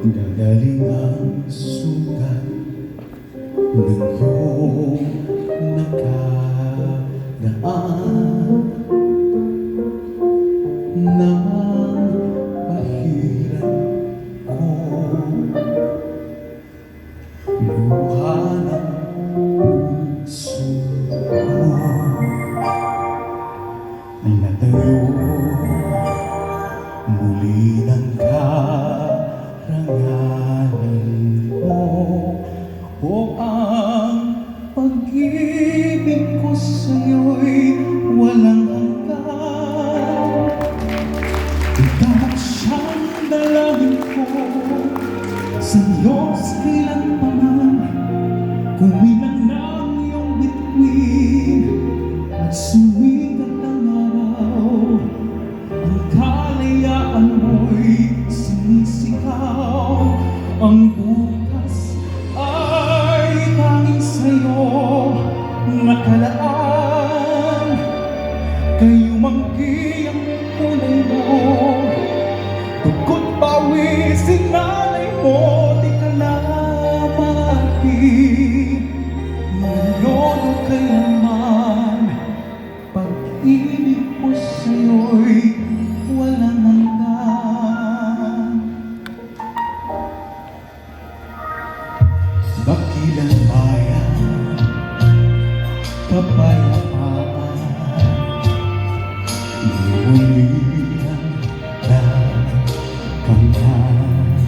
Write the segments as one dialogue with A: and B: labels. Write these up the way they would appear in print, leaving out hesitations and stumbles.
A: Gagaling ang sugat ng iyong nakaraan na pahiran ko. Luha ng puso mo ay natayo muli ng karangalan mo. O ang pag-ibig ko sa'yo'y walang hanggan. Ikaw siyang dalangin ko sa Diyos kailanpaman. Kumilang ng iyong bituin at sumikat ang araw. Ang kalayaan mo'y sinisigaw. Ang bukas ay tanging sa'yo nakalaan. Kayo manggi ang kulay mo, dugo't pawis sinalay mo. Di ka lamati ngayon o kailanman. Pag-ibig ko sa'yo'y walang hanggan. Dakilang bayan, kapayapaan, iulihan ng kamtan.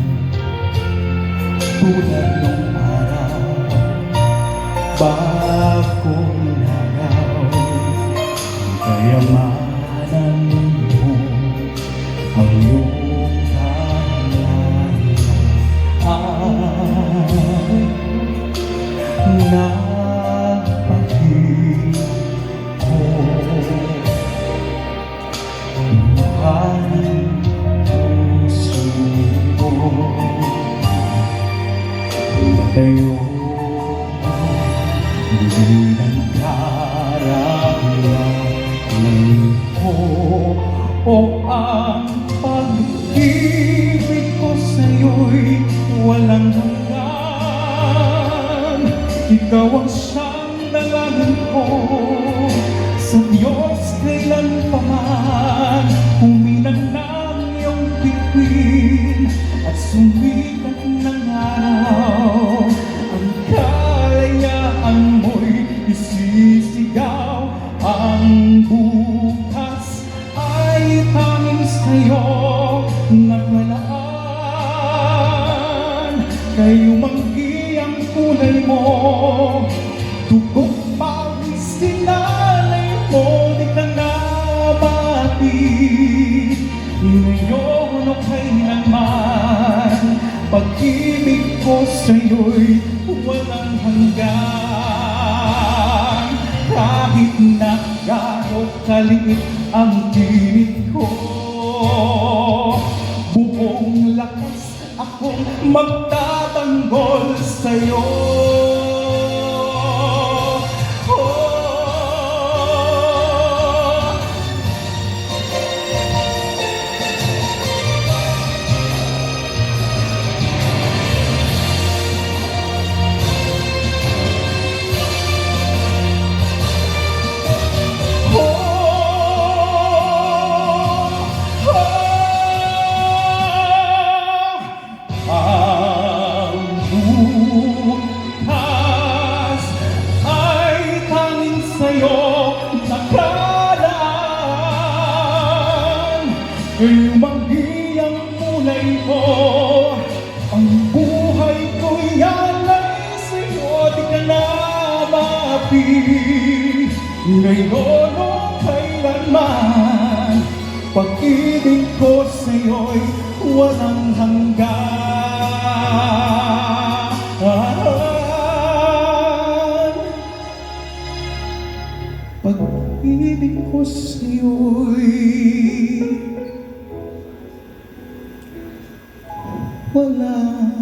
A: Tulad ng araw, bagong laraw, kayamanan mo ang iyong napahid ko. Luhanan puso mo natayo muli ng karangalan mo. O ang pag-ibig ko sa'yo'y walang hanggan. Ikaw ang siyang dalangin ko sa Diyos kailanpaman. Huminang ng iyong bituin at sumikat ng araw. Ang kalayaan mo'y isisigaw. Ang bukas ay tanging sa'yo nakalaan. Kayo manggi ang kulay mo, dugo't pawis sinalay mo. Di ka nabati ngayon o kailanman. Pag-ibig ko sa'yo'y walang hanggan. Kahit na gaano kaliit ang tinig ko, buong lakas akong magtatanggol sa'yo. Kayo manggi ang kulay mo, ang buhay ko'y alay sa'yo. Di ka nabati ngayon o kailanman. Pag-ibig ko sa'yo'y walang hanggan. Pag-ibig ko sa'yo'y walang